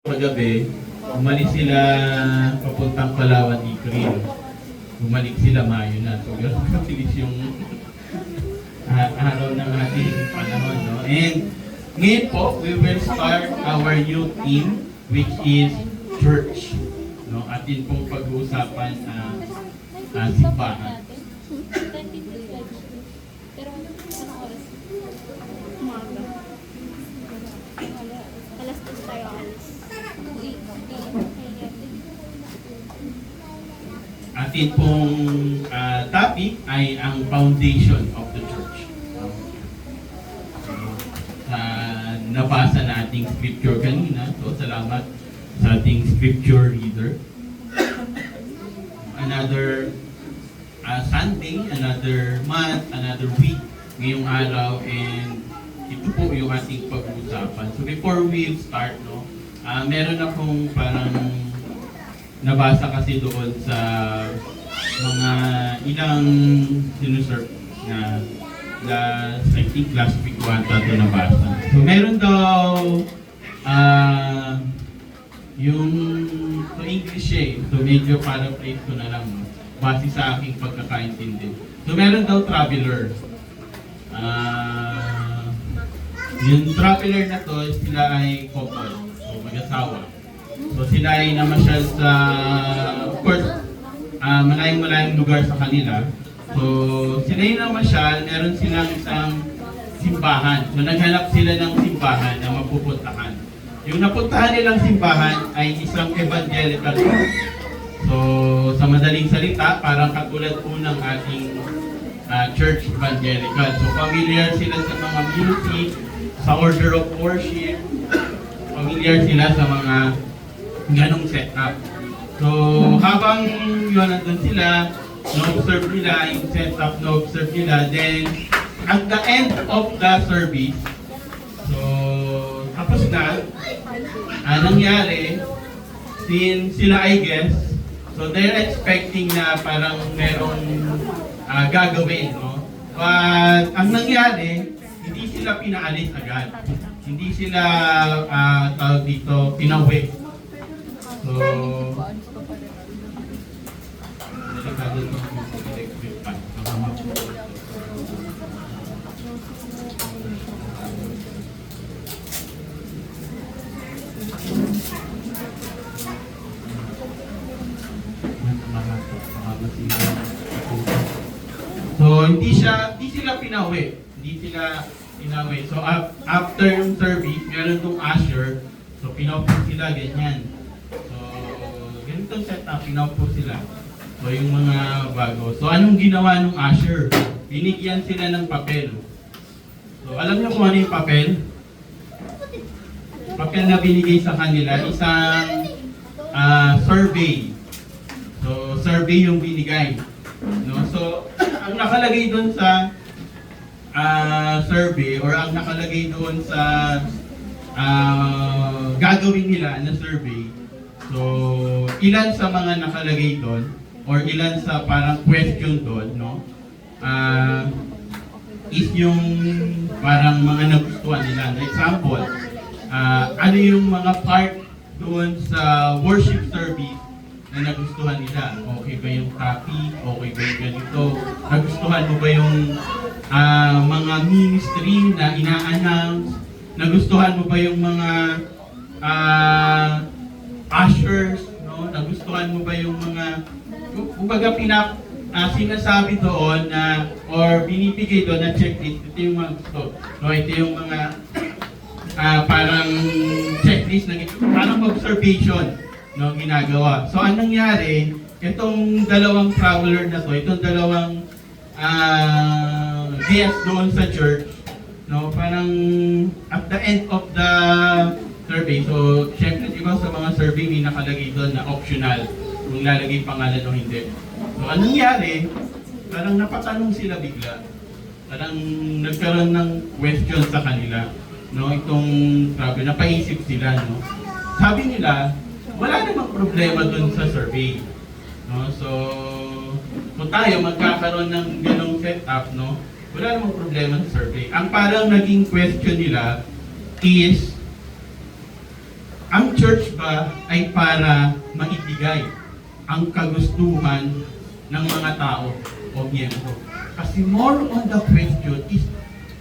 Kagabi, bumalik sila papuntang Palawan Ikrin. Bumalik sila Mayo na. So, gano'n kabilis yung araw ng ating panahon. No? And ngayon po, we will start our new theme, which is church. No? Atin pong pag-uusapan simbahan. Pero anong oras? Umaga. Alas 2 tayo alis. Atin pong topic ay ang foundation of the church. Nabasa na ating scripture kanina. So, salamat sa ating scripture reader. Another Sunday, another month, another week, ngayong araw, and ito po yung ating pag-uusapan. So before we start, meron akong parang nabasa kasi doon sa mga ilang sinuserve na I think last week ko ata ito nabasa. So meron daw yung so English so medyo paraphrase ko na lang, base sa aking pagkakaintindi. So meron daw traveler. Yung traveler na to, sila ay couple, so mag-asawa. So sila ay namasyal sa, of course, malayong lugar sa kanila. So sila yung namasyal, meron silang isang simbahan. So naghanap sila ng simbahan na mapupuntahan. Yung napuntahan nilang simbahan ay isang evangelical church. So sa madaling salita, parang katulad po ng ating church evangelical. So familiar sila sa mga music, sa order of worship, familiar sila sa mga ganong setup. So habang yun nandun sila, na-observe nila yung setup, na-observe nila, then at the end of the service, so tapos na, nangyari, since sila ay guests, so they're expecting na parang merong gagawin, no? But ang nangyari, hindi sila pinaalis agad. Hindi sila tawag dito, pinauwi. So, delikado itong electric pan. So, hindi sila pinauwi. So, after yung service, meron tong usher. So, pinaupo sila, ganyan. So, ganitong setup, pinaupo sila. So, yung mga bago. So, anong ginawa nung usher? Binigyan sila ng papel. So, alam niyo kung ano yung papel? Papel na binigay sa kanila, isang survey. So, survey yung binigay. No? So, ang nakalagay doon sa survey or ang nakalagay doon sa gagawin nila na survey, so ilan sa mga nakalagay doon or ilan sa parang question doon, no, is yung parang mga nagustuhan nila. Example, ano yung mga part doon sa worship service na nagustuhan nila? Okay ba yung topic? Okay ba yung ganito? Nagustuhan mo ba yung mga ministry na ina-announce? Nagustuhan mo ba yung mga ushers? No? Nagustuhan mo ba yung mga kumbaga sinasabi doon na or binibigay doon na checklist? Ito yung mga gusto. So, ito yung mga parang checklist na parang observation, no, ginagawa. So, anong nangyari? Itong dalawang traveler na to, itong dalawang guest doon sa church, no, parang at the end of the survey, so syempre diba sa mga survey may nakalagay doon na optional kung lalagay pangalan o hindi. So anong nangyari? Parang napatanong sila bigla. Parang nagkaroon ng question sa kanila, no, itong traveler, napaisip sila, no. Sabi nila, wala namang problema doon sa survey, no. So kung tayo magkakaroon ng ganong setup, no, wala namang problema sa survey. Ang parang naging question nila is, ang church ba ay para maibigay ang kagustuhan ng mga tao o miyembro? Kasi more on the question is,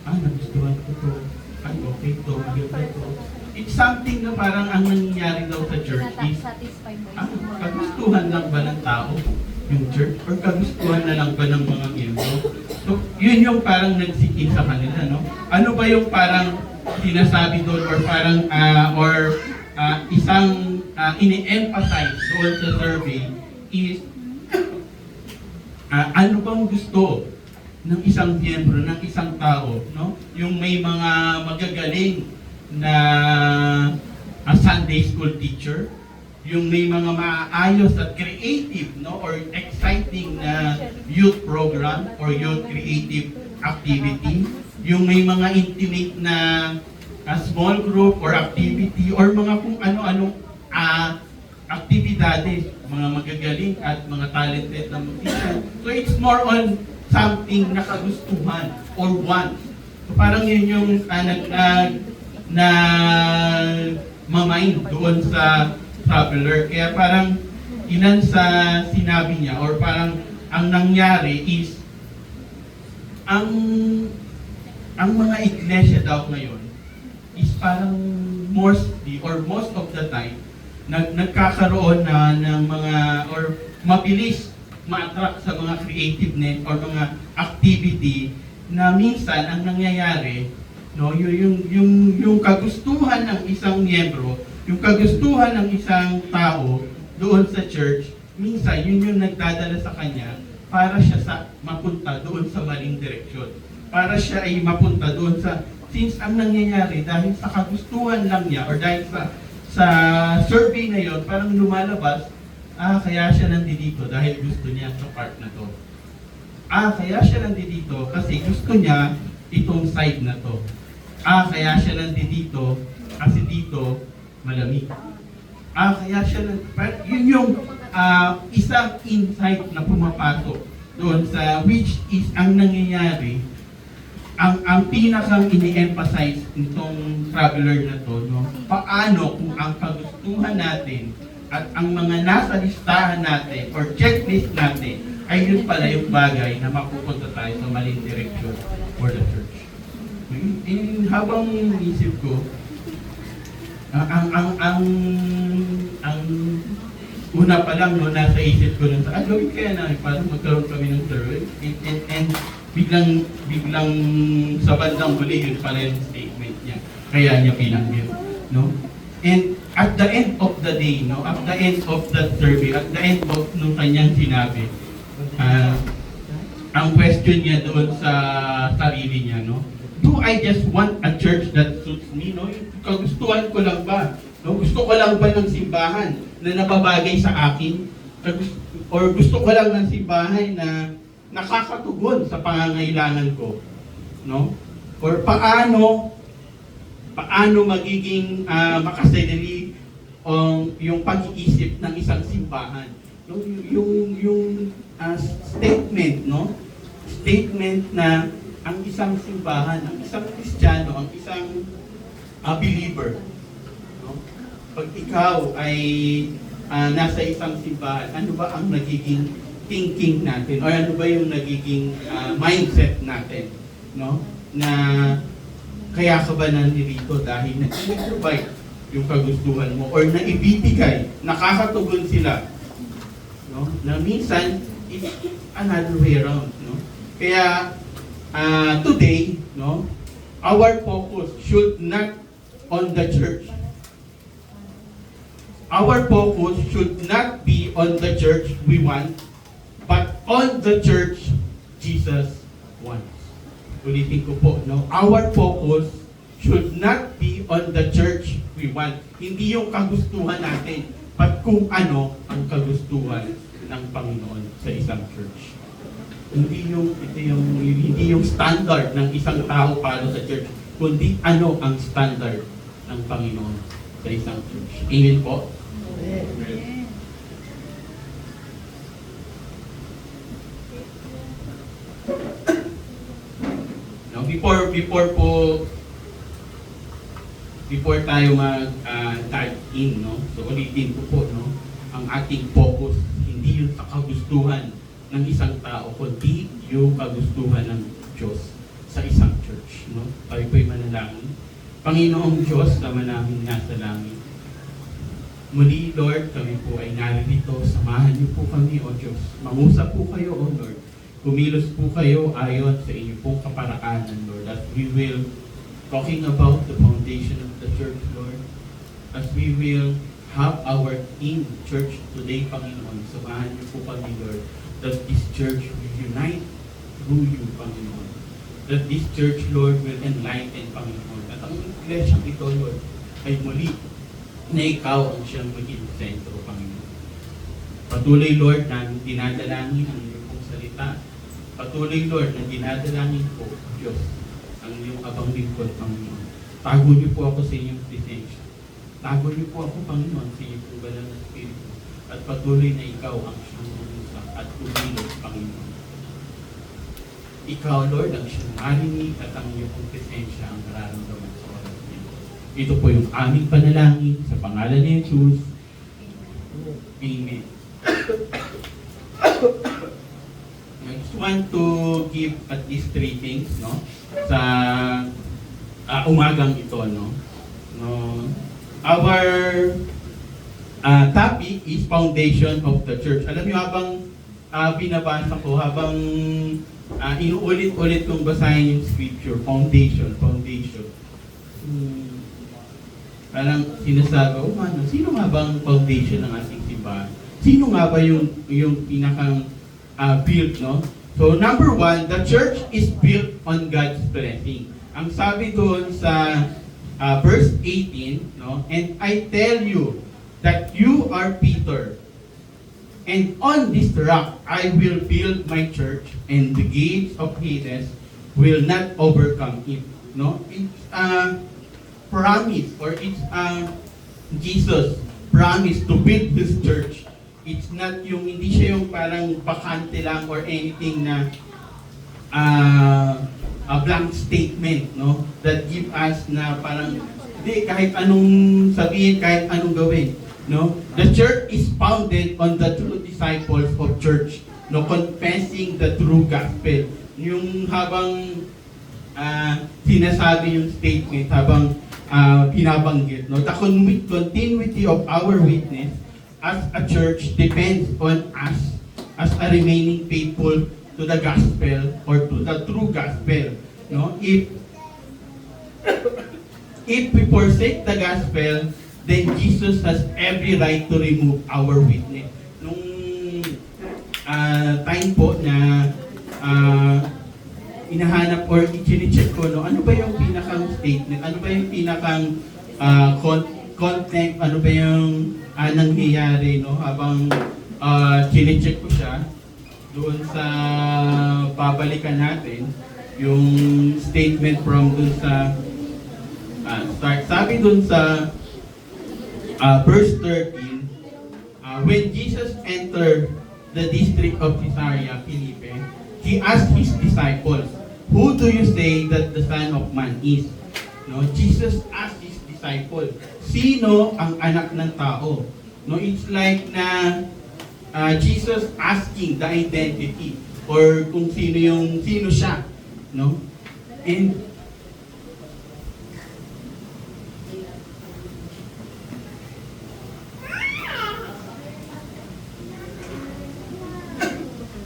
nagustuhan ko to, okay to, maganda to. It's something na parang ang nangyayari daw sa church is, Satisfied mo. kagustuhan lang ba ng tao yung church? Or kagustuhan na lang ba ng mga miyembro? So, yun yung parang nagsikin sa kanila, no? Ano ba yung parang sinasabi doon or parang, isang ini-emphasize doon sa survey is, ano bang gusto ng isang miyembro, ng isang tao, no? Yung may mga magagaling na Sunday school teacher, yung may mga maayos at creative, no, or exciting na youth program or youth creative activity, yung may mga intimate na small group or activity or mga kung ano-anong aktibidades, mga magagaling at mga talented na mag-teacher. So it's more on something na kagustuhan or want. So parang yun yung mamind doon sa traveler. Kaya parang ilan sa sinabi niya or parang ang nangyari is ang mga iglesia daw ngayon is parang mostly or most of the time nagkakaroon na ng mga or mabilis ma-attract sa mga creativeness or mga activity na minsan ang nangyayari, no, yung kagustuhan ng isang miyembro, yung kagustuhan ng isang tao doon sa church, minsan yun yung nagdadala sa kanya para siya mapunta doon sa maling direksyon. Para siya ay mapunta doon sa, since ang nangyayari dahil sa kagustuhan lang niya or dahil sa survey na yon, parang lumalabas, kaya siya nandito dahil gusto niya sa part na to. Kaya siya nandito kasi gusto niya itong side na to. Kaya siya nandito kasi dito malamig. Kaya siya yun yung isang insight na pumapasok doon sa which is ang nangyayari, ang pinakang ini-emphasize nitong traveler na to, no? Paano kung ang kagustuhan natin at ang mga nasa listahan natin or checklist natin ay yun pala yung bagay na mapupunta tayo sa maling direksyon for the church. Habang isip ko, ang una pa lang no, nasa isip ko nun sa gawin kaya na parang magkaroon kami ng survey and biglang sa bandang huli yun pala yung statement niya. Kaya niya pinanggit, no? And at the end of the day, no, at the end of that survey, at the end of nung kanyang sinabi, ang question niya doon sa sarili niya, no? Do I just want a church that suits me, no? Kagustuhan ko lang ba? No? Gusto ko lang ba ng simbahan na nababagay sa akin? Or gusto ko lang ng simbahan na nakakatugon sa pangangailangan ko, no? Or paano magiging makasadali yung pag-iisip ng isang simbahan, no? Yung statement, no? Statement na ang isang simbahan, ang isang Kristiyano, ang isang believer, no? Pag ikaw ay nasa isang simbahan, ano ba ang nagiging thinking natin o ano ba yung nagiging mindset natin, no? Na kaya ka ba nandito dahil nag-provide yung kagustuhan mo or naibibigay, nakakatugon sila, no? Na minsan it's another way around, no? Kaya today, no, our focus should not on the church. Our focus should not be on the church we want, but on the church Jesus wants. Ulitin ko po, no? Our focus should not be on the church we want. Hindi yung kagustuhan natin, but kung ano ang kagustuhan ng Panginoon sa isang church. Hindi yung standard ng isang tao para sa church, kundi ano ang standard ng Panginoon sa isang church. Amen po? Amen. Now, before tayo mag-dive in, no? So ulitin ko po, no? Ang ating focus, hindi yung sa kagustuhan ng isang tao, kundi yung kagustuhan ng Diyos sa isang church, no? Tayo po'y manalangin. Panginoong Diyos na manaming nasa langit. Muli, Lord, kami po ay narito. Samahan niyo po kami, O Diyos. Mangusap po kayo, O Lord. Kumilos po kayo ayon sa inyong pong kaparaanan, Lord. As we will talking about the foundation of the church, Lord. As we will have our in church today, Panginoon. Samahan niyo po kami, Lord. That this church will unite through you, Panginoon. That this church, Lord, will enlighten, Panginoon. At ang iglesia ito, Lord, ay muli na ikaw ang siyang maging sentro, Panginoon. Patuloy, Lord, na dinadalangin ang iyong pong salita. Patuloy, Lord, na dinadalangin po, Diyos, ang iyong abang lingkod, Panginoon. Tago niyo po ako sa inyong presensya. Tago niyo po ako, Panginoon, sa inyong pong banal na Espiritu. At patuloy na ikaw ang siyang umusap at kumilos, Panginoon. Ikaw, Lord, ang siyang marinig at ang iyong pong presensya ang nararamdaman sa oras niyo. Ito po yung aming panalangin sa pangalan ni Jesus. Amen. I just want to give at least 3 things, no? Sa umagang ito, no? Our topic is foundation of the church. Alam niyo, habang binabasa ko, habang inuulit-ulit kong basahin yung scripture, foundation. Parang sinasabi, sino nga bang foundation ng ating simbahan? Sino nga ba yung pinakang build, no? So, number 1, the church is built on God's blessing. Ang sabi doon sa verse 18, no? And I tell you that you are Peter, and on this rock I will build my church, and the gates of Hades will not overcome it. No? It's promise, or it's Jesus promise to build His church. It's not yung, hindi siya yung parang bakante lang or anything na a blank statement, no? That give us na parang, hindi, kahit anong sabihin, kahit anong gawin, no? The church is founded on the true disciples of church, no? Confessing the true gospel. Yung habang sinasabi yung statement, habang binabanggit, no? The continuity of our witness as a church depends on us as a remaining faithful to the gospel or to the true gospel, no? If we forsake the gospel, then Jesus has every right to remove our witness. Nung time po na inahanap or i-check ko, no, ano ba yung pinakang statement, ano ba yung pinakang content, ano ba yung nangyayari, no, habang check ko siya doon sa babalikan natin yung statement from doon sa start. Sabi doon sa verse 13, when Jesus entered the district of Caesarea Philippi, he asked his disciples, "Who do you say that the Son of Man is?" No, Jesus asked his disciples, sino ang anak ng tao? No, it's like na Jesus asking the identity or kung sino siya, no? And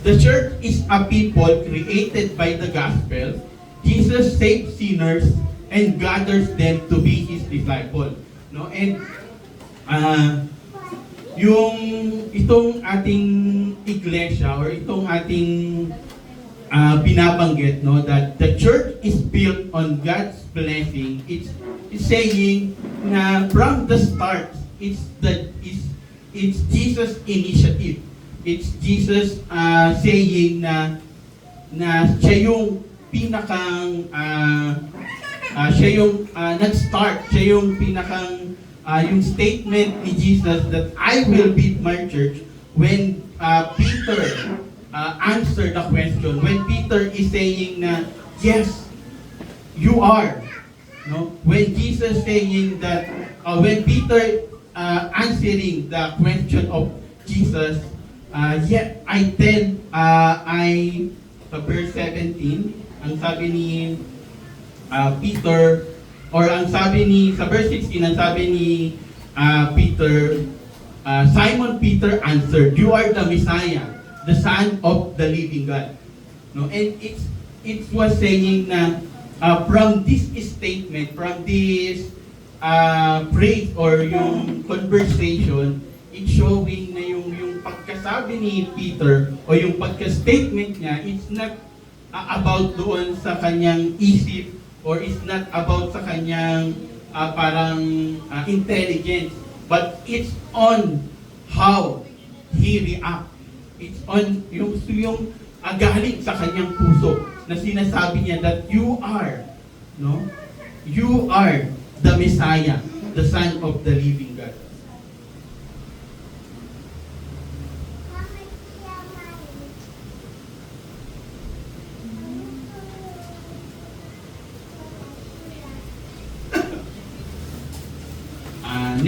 the church is a people created by the gospel. Jesus saves sinners and gathers them to be His disciple. No? And yung itong ating iglesia or itong ating binabanggit, no, that the church is built on God's blessing. It's saying na from the start, it's Jesus' initiative. It's Jesus saying na siya yung pinakang siya yung nag-start, siya yung pinakang yung statement ni Jesus that I will build my church when Peter answered the question. When Peter is saying na yes, you are No? When Jesus saying that, when Peter answering the question of Jesus, I tell, sa verse 17, ang sabi ni Peter, or ang sabi ni, sa verse 16, ang sabi ni Peter, Simon Peter answered, "You are the Messiah, the Son of the living God." No, and it was saying na from this statement, from this phrase or yung conversation, it's showing na yung pagkasabi ni Peter o yung pagka-statement niya, it's not about doon sa kanyang isip or it's not about sa kanyang parang intelligence, but it's on how he react. It's on yung galing sa kanyang puso na sinasabi niya that you are the Messiah, the Son of the living God.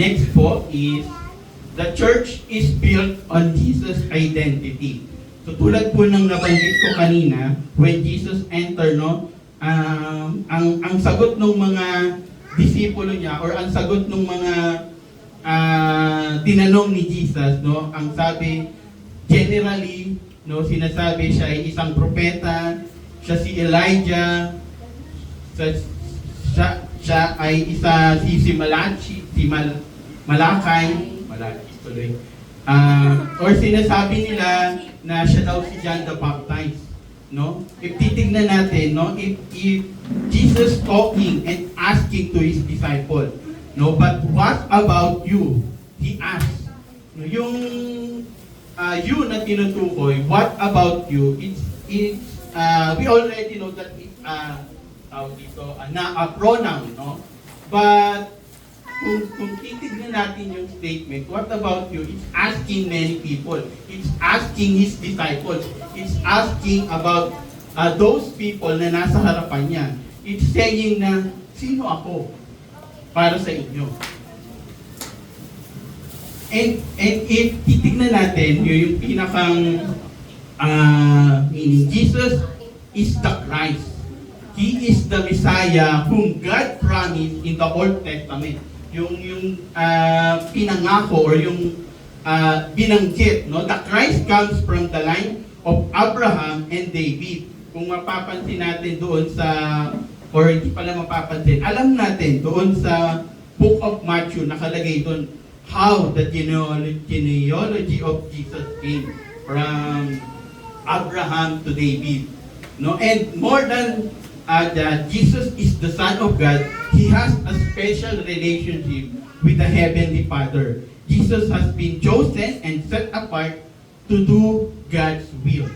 Next po is the church is built on Jesus' identity. So tulad po ng nabanggit ko kanina, when Jesus entered, ang sagot ng mga disipulo niya or ang sagot ng mga tinanong ni Jesus, ang sabi generally, sinasabi siya ay isang propeta, siya si Elijah, siya ay si Malakay tuloy. Or sinasabi nila na siya daw si John the Baptist, If titignan natin, if Jesus talking and asking to his disciple, but what about you? He asked. Yung you na tinutukoy, what about you? We already know that it's a pronoun, But kung titignan natin yung statement, what about you? It's asking many people. It's asking his disciples. It's asking about those people na nasa harapan niya. It's saying na, sino ako para sa inyo? And if titignan natin, yung pinakang meaning, Jesus is the Christ. He is the Messiah whom God promised in the Old Testament. Yung pinangako or yung binanggit, the Christ comes from the line of Abraham and David. Kung mapapansin natin doon sa, or hindi pala mapapansin, alam natin doon sa Book of Matthew, nakalagay doon how the genealogy of Jesus came from Abraham to David. And more than that Jesus is the Son of God, He has a special relationship with the Heavenly Father. Jesus has been chosen and set apart to do God's will.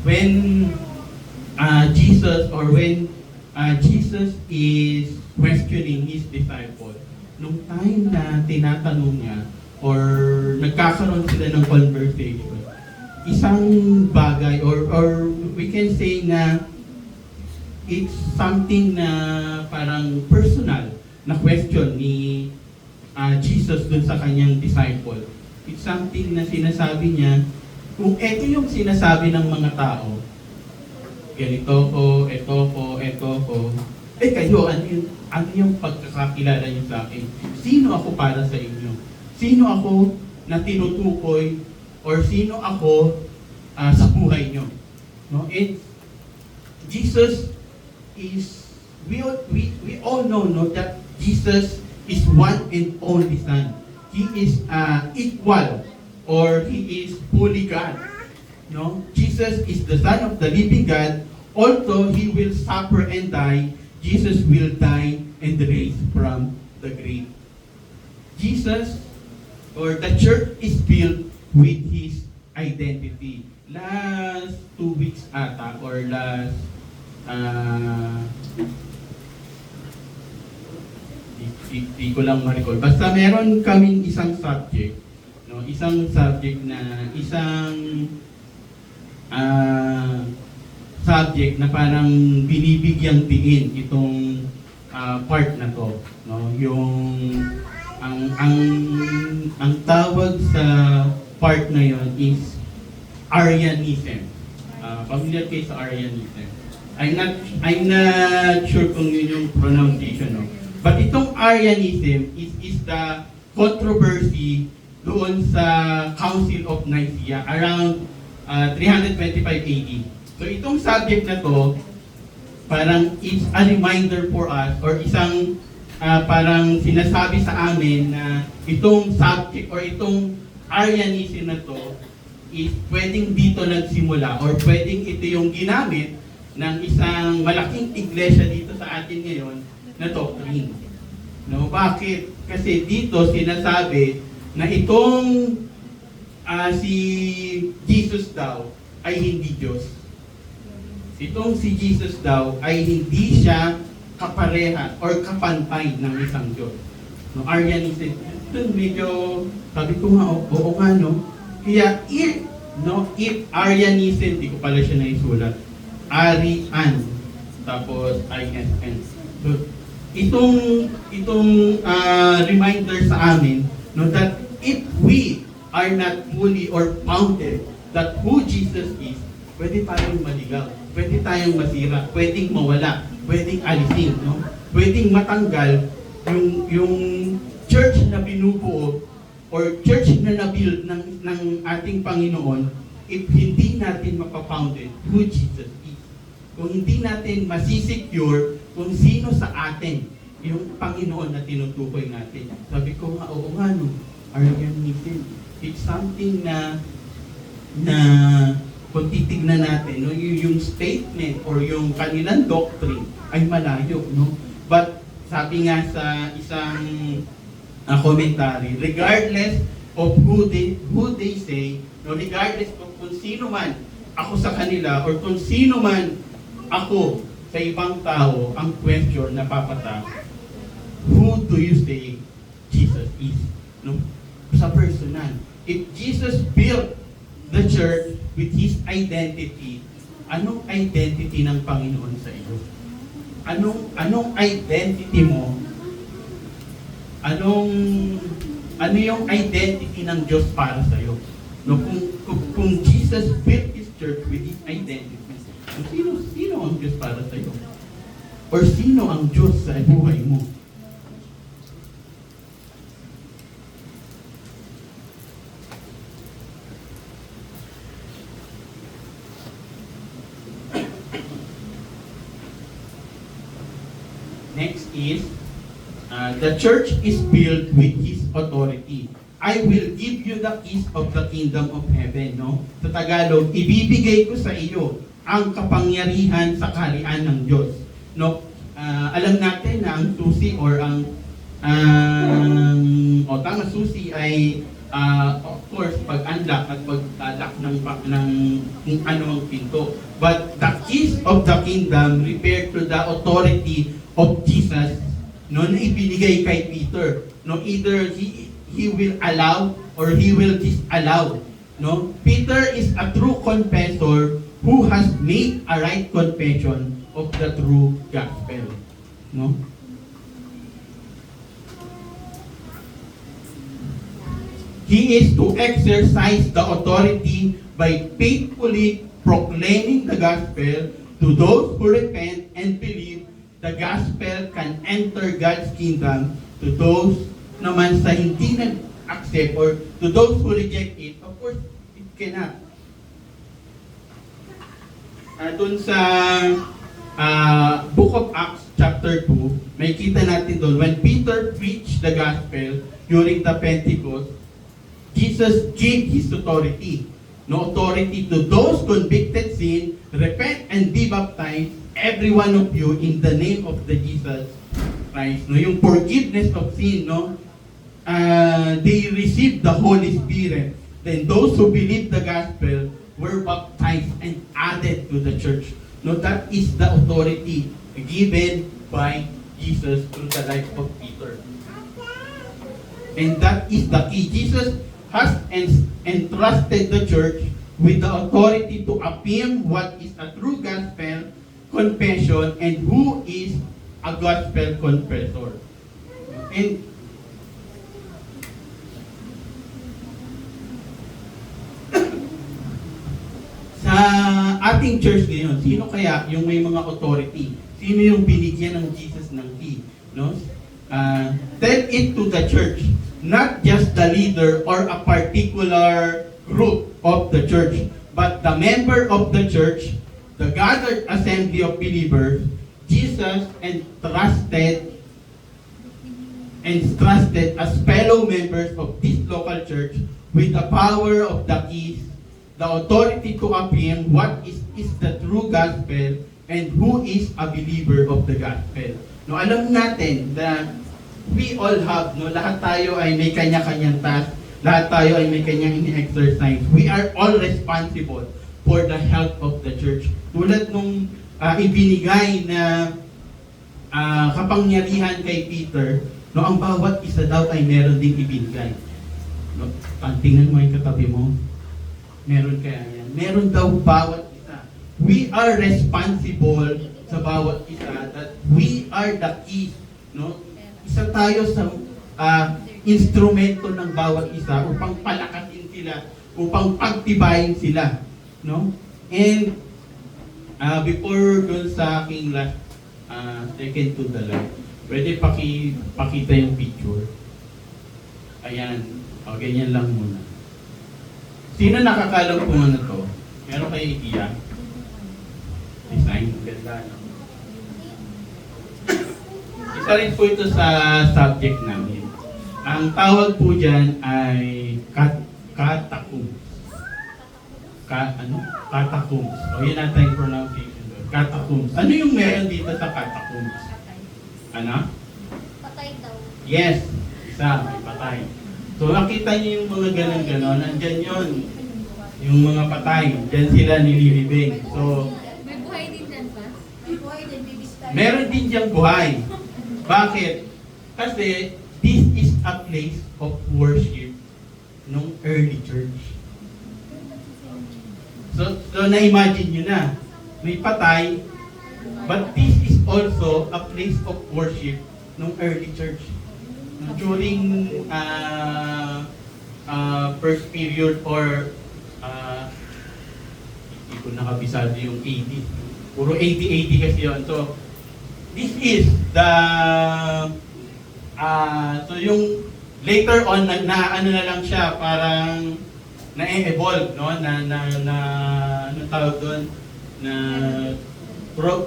When Jesus is questioning his disciple, nung time na tinatanong niya or nagkakaroon sila ng conversation, isang bagay or we can say na it's something na parang personal na question ni Jesus dun sa kanyang disciple. It's something na sinasabi niya, kung ito yung sinasabi ng mga tao, ganito ko, ito ko, kayo, ano yung pagkakakilala niyo sa akin? Sino ako para sa inyo? Sino ako na tinutukoy or sino ako sa buhay niyo? And Jesus is, we all know that Jesus is one and only Son. He is equal or He is fully God. Jesus is the Son of the living God. Although He will suffer and die, Jesus will die and rise from the grave. Jesus or the church is built with His identity. Last 2 weeks ata or last Di ko lang ma-recall. Basta meron kaming isang subject, no? Isang subject na subject na parang binibigyang diin itong part na to, no? Yung ang tawag sa part na yon is Arianism. Familiar kayo sa Arianism? I'm not sure kung yun yung pronunciation, no? But itong Arianism is the controversy doon sa Council of Nicaea around 325 AD. So itong subject na to, parang it's a reminder for us or isang parang sinasabi sa amin na itong subject or itong Arianism na to is pwedeng dito nagsimula or pwedeng ito yung ginamit ng isang malaking iglesia dito sa atin ngayon na doctrine. No, bakit? Kasi dito sinasabi na itong si Jesus daw ay hindi Diyos. Itong si Jesus daw ay hindi siya kapareha or kapantay ng isang Diyos. No, Arianism. Doon medyo, sabi ko nga, oo nga, no? Kaya if Arianism, di ko pala siya naisulat. Arian, tapos ISN. So, itong reminder sa amin, no, that if we are not fully or founded that who Jesus is, pwede tayong maligaw, pwede tayong masira, pwedeng mawala, pwedeng alisin, no? Pwedeng matanggal yung church na binubuo or church na nabuild ng ating Panginoon if hindi natin mapapounded who Jesus is. Kung hindi natin masisecure kung sino sa atin yung Panginoon na tinutukoy natin. Sabi ko nga, oo nga, no, Arianism. It's something na kung titignan natin, no, yung statement or yung kanilang doctrine ay malayo, no? But sabi nga sa isang commentary, regardless of who they say, no, regardless of kung sino man ako sa kanila or kung sino man ako sa ibang tao, ang question na papatak, who do you say Jesus is? No? Sa personal. If Jesus built the church with His identity, anong identity ng Panginoon sa iyo? Anong identity mo? Ano yung identity ng Diyos para sa iyo? No, kung Jesus built His church with His identity, sino ang Diyos para sa iyo? Or sino ang Diyos sa buhay mo? Next is, the church is built with His authority. I will give you the keys of the kingdom of heaven. No? Sa Tagalog, ibibigay ko sa iyo ang kapangyarihan sa kaharian ng Diyos. No? Alam natin na ang susi or tama, susi ay of course pag-unlock at pag-lock ng kung ano ang pinto. But the keys of the kingdom refer to the authority of Jesus, no, na ibinigay kay Peter. No, either he will allow or he will disallow. No, Peter is a true confessor who has made a right confession of the true gospel. No? He is to exercise the authority by faithfully proclaiming the gospel to those who repent and believe. The gospel can enter God's kingdom. To those naman sa hindi nag-accept or to those who reject it, of course, it cannot. Doon sa Book of Acts chapter 2, may kita natin doon, when Peter preached the gospel during the Pentecost, Jesus gave His authority. No, authority to those convicted sin, repent and be baptized, every one of you, in the name of the Jesus Christ. No, yung forgiveness of sin, no, they received the Holy Spirit. Then those who believed the gospel were baptized and added to the church. No, that is the authority given by Jesus through the life of Peter. And that is the key. Jesus has entrusted the church with the authority to affirm what is a true gospel confession and who is a gospel confessor. And sa ating church ngayon, sino kaya yung may mga authority? Sino yung binigyan ng Jesus ng key? No? Tell it to the church, not just the leader or a particular group of the church, but the member of the church, the gathered assembly of believers. Jesus entrusted as fellow members of this local church with the power of the keys, the authority to affirm what is the true gospel and who is a believer of the gospel. No, alam natin na we all have, no, lahat tayo ay may kanya-kanyang task, lahat tayo ay may kanyang ini-exercise. We are all responsible for the health of the church. Tulad nung ibinigay na kapangyarihan kay Peter, no, ang bawat isa daw ay meron ding ibinigay. No, tingnan mo yung katabi mo. Meron kaya yan. Meron daw bawat isa. We are responsible sa bawat isa that we are the keys. No? Isa tayo sa instrumento ng bawat isa upang palakasin sila, upang pagtibayin sila. No? And before dun sa aking last second to the last, pwede pakita yung picture. Ayan. O, ganyan lang muna. Sino nakakalam po na to? Meron kayo idea? Design, ganda, no? Isa rin po ito sa subject namin. Ang tawag po dyan ay catacombs. Catacombs. O yun natin yung pronunciation doon. Catacombs. Ano yung meron dito sa catacombs? Ano? Patay daw. Yes. Isa, may patay. So nakita niyo yung mga ganon-ganon, nandyan yun. Yung mga patay, dyan sila nililibing. So, May buhay din dyan pa? May buhay din, babies tayo. meron din diyang buhay. Bakit? Kasi this is a place of worship nung early church. So na-imagine nyo na, may patay, but this is also a place of worship nung early church. During first period or hindi ko nakabisado yung 80. Puro 80 kasi yun. So, this is the so yung later on ano na lang siya, parang na-evolve, no? Ano tawag doon? Na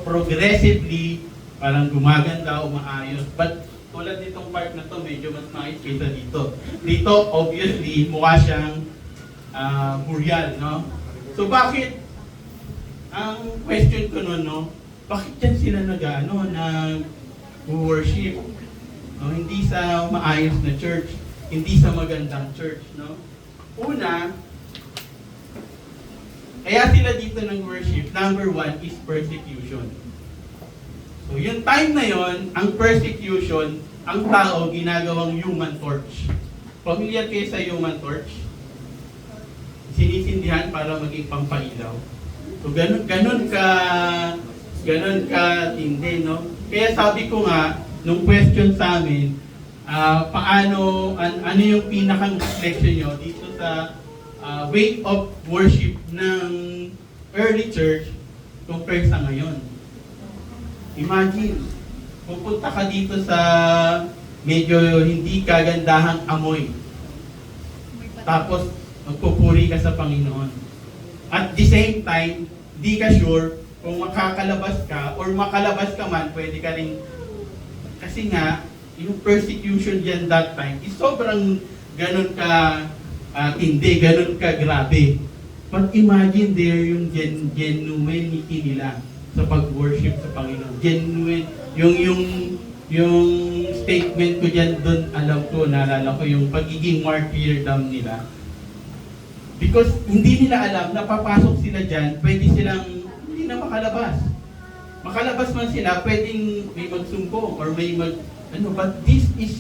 progressively parang gumaganda o maayos. But tulad nitong part na to, medyo mas maayos kaysa dito. Dito, obviously, mukha siyang burial, no? So bakit, ang question ko nun, no? Bakit dyan sila nag-worship? No? Hindi sa maayos na church, hindi sa magandang church, no? Una, kaya sila dito ng worship, number one is persecution. So yung time na yon, ang persecution, ang tao ginagawang human torch. Familiar kayo sa human torch? Sinisindihan para maging pampailaw. So ganun ka tindi, no? Kaya sabi ko nga, nung question sa amin, ano yung pinakang reflection nyo dito sa way of worship ng early church compare sa ngayon. Imagine, pupunta ka dito sa medyo hindi kagandahang amoy. Tapos, magpupuri ka sa Panginoon. At the same time, di ka sure kung makakalabas ka or makalabas ka man, pwede ka rin. Kasi nga, yung persecution dyan that time is sobrang ganun ka tindi, ganun ka grabe. But imagine there yung genuinity nila sa pag-worship sa Panginoon. Genuine, yung statement ko dyan doon, naalala ko yung pagiging martyrdom nila. Because hindi nila alam, napapasok sila dyan, pwede silang hindi na makalabas. Makalabas man sila, pwedeng may magsumbong or may but this is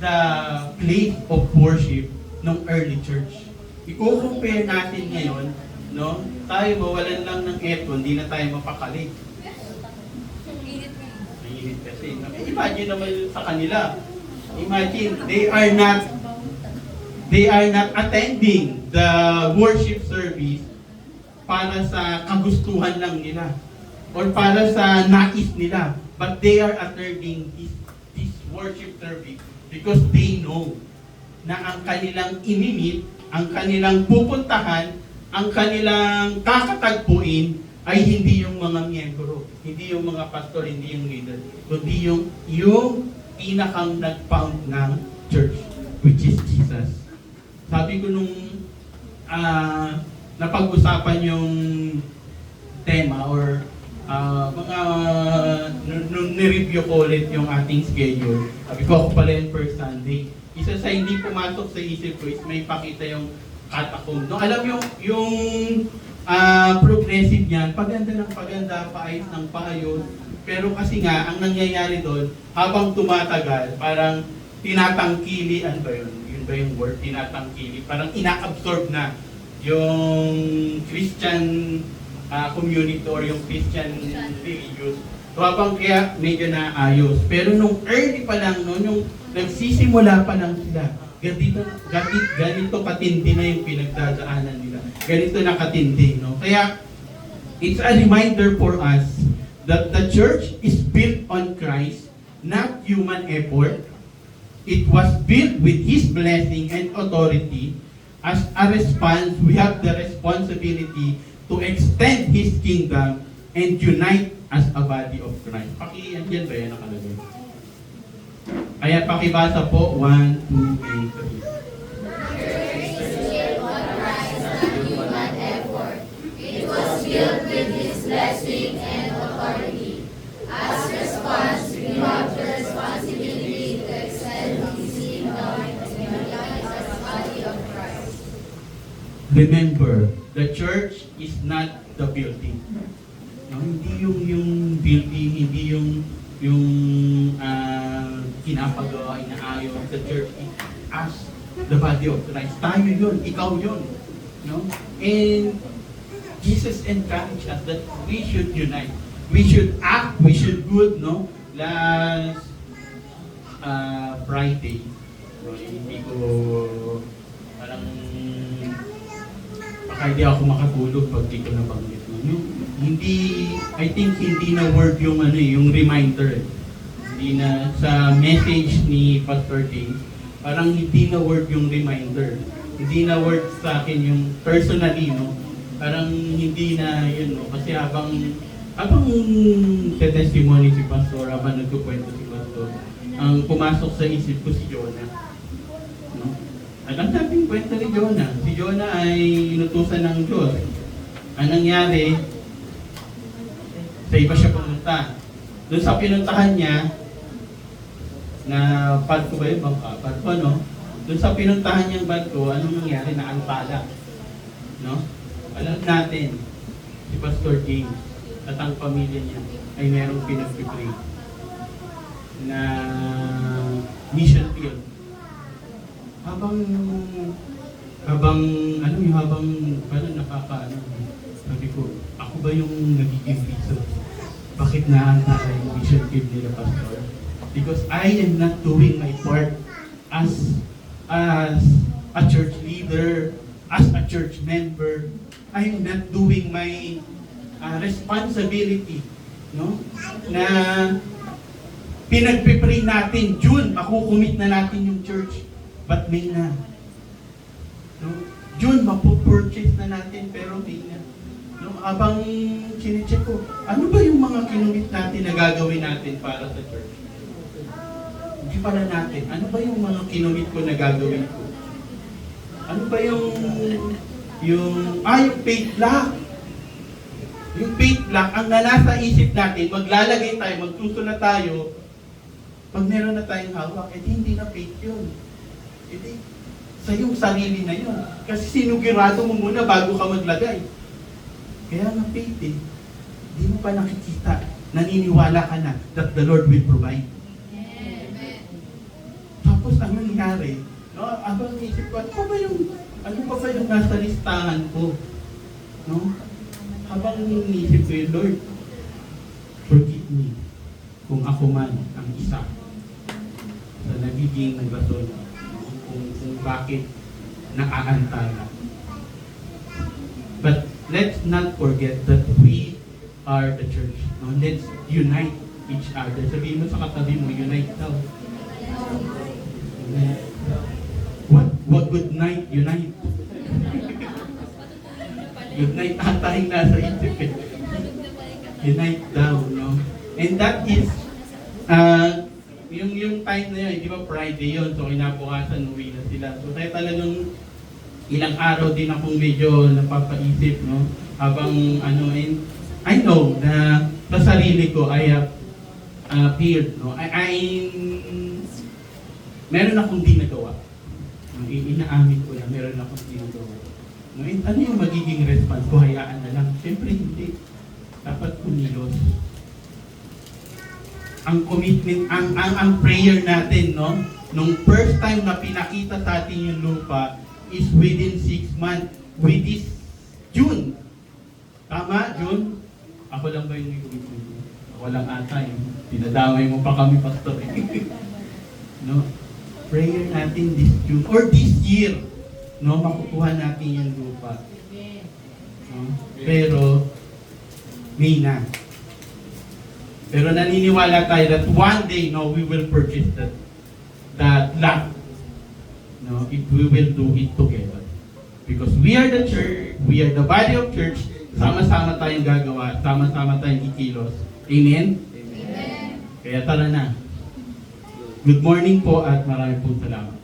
the place of worship ng early church. I-compare natin ngayon, no? Tayo mawalan lang ng aircon, hindi na tayo mapakali. Init na yun. Mainit kasi. Imagine naman sa kanila. Imagine, they are not attending the worship service para sa kagustuhan lang nila or para sa nais nila. But they are attending this worship service because they know na ang kanilang imimit, ang kanilang pupuntahan, ang kanilang kakatagpuin ay hindi yung mga miyembro, hindi yung mga pastor, hindi yung leader, kundi yung pinakang nag-found ng church, which is Jesus. Sabi ko nung napag-usapan yung tema or nung nireview ko ulit yung ating schedule, sabi ko ako pala yung first Sunday. Isa sa hindi pumasok sa isip ko is may pakita yung catacomb. No, alam yung progressive niyan, paganda ng paganda, paayos ng paayos. Pero kasi nga, ang nangyayari doon, habang tumatagal, parang tinatangkili, ano ba yun? Yun ba yung word? Tinatangkili. Parang ina-absorb na yung Christian community or yung Christian religious. So habang kaya medyo naayos. Pero nung early pa lang, no, yung nagsisimula pa lang sila, ganito katindi na yung pinagdadaanan nila. Ganito na katindi. No? Kaya, it's a reminder for us that the church is built on Christ, not human effort. It was built with His blessing and authority. As a response, we have the responsibility to extend His kingdom and unite as a body of Christ. Andiyan ba yan nakalagay? Kaya pakibasa po, 1, 2, and 3. It was built with His blessing and authority. As response, we have the responsibility to extend His kingdom and unite as a body of Christ. Remember, the church is not the building. No, hindi yung building, hindi yung pinapagawa, inaayos. The church is as the body of Christ. Tayo yun, ikaw yun. No? And Jesus encouraged us that we should unite. We should act, we should good, no? Last Friday, no, hindi ko parang baka hindi ako makatulog pag di ko nabanggit. No? I think hindi na word yung yung reminder. Hindi na sa message ni Pastor James, parang hindi na word yung reminder. Hindi na word sa akin yung personally, no? Parang hindi na yun, no? Kasi habang testimony si Pastor, habang nagkukwento si Pastor, ang pumasok sa isip ko si Jonah. No? At ang daming kwento ni Jonah. Si Jonah ay inutusan ng Diyos. Ang nangyari, sa iba siya pumunta. Doon sa pinuntahan niya, na barko ba yun? Barko, no? Doon sa pinuntahan niyang barko, anong nangyari? Naalpala. No? Alam natin, si Pastor James at ang pamilya niya ay merong pinag-pray na mission field. Habang parang sabi ko, ako ba yung nagiging reason? Bakit naanta yung mission field nila, Pastor? Because I am not doing my part as a church leader, as a church member. I am not doing my responsibility, no? Na pinagpipray natin, June, makukumit na natin yung church. But May na. No? June, mapupurchase na natin, pero May na. No? Habang chinecheck ko, ano ba yung mga kinumit natin na gagawin natin para sa church? Hindi pala natin. Ano ba yung mga kinumit ko na gagawin ko? Ano ba yung faith lock. Yung faith lock, ang nasa isip natin, maglalagay tayo, magsusunod tayo, pag meron na tayong hawak, hindi na faith yun. Sa yung sarili na yun. Kasi sinugurado mo muna bago ka maglagay. Kaya nga faith hindi mo pa nakikita, naniniwala ka na that the Lord will provide. Amen. Tapos Tapos ang nangyari, no, abang isip ko, ano pa ba yung nasa listahan ko? No? Habang inisip ko yung Lord, forgive me kung ako man ang isa sa nagiging rason kung bakit naaantala. But let's not forget that we are the church. No? Let's unite each other. Sabihin mo sa katabi mo, unite daw. Unite. What good night? Unite. Good night ata yung nasa isip eh. Unite daw, no? And that is, yung time na yun, di ba Friday yun, so kinabukasan, uwi na sila. So kaya talagang ilang araw din akong medyo napapaisip, no? Habang and I know na sa sarili ko, I have feared, no? Meron akong di nagawa. Inaamin ko na meron akong di nagawa. No? And ano yung magiging response ko? Hayaan na lang. Siyempre hindi. Dapat kumilos. Ang commitment, ang prayer natin, no? Nung first time na pinakita sa atin yung lupa is within 6 months, with this June. Tama, June? Ako lang ba yung may commitment? Ako lang ata yung pinadamay mo pa kami, pastor. No? Prayer natin this June, or this year, no? Makukuha natin yung lupa. No? Pero, May na. Pero naniniwala tayo that one day, no, we will purchase that land. No, if we will do it together. Because we are the church, we are the body of church, sama-sama tayong gagawa, sama-sama tayong ikilos. Amen? Amen. Kaya tara na. Good morning po at maraming po salamat.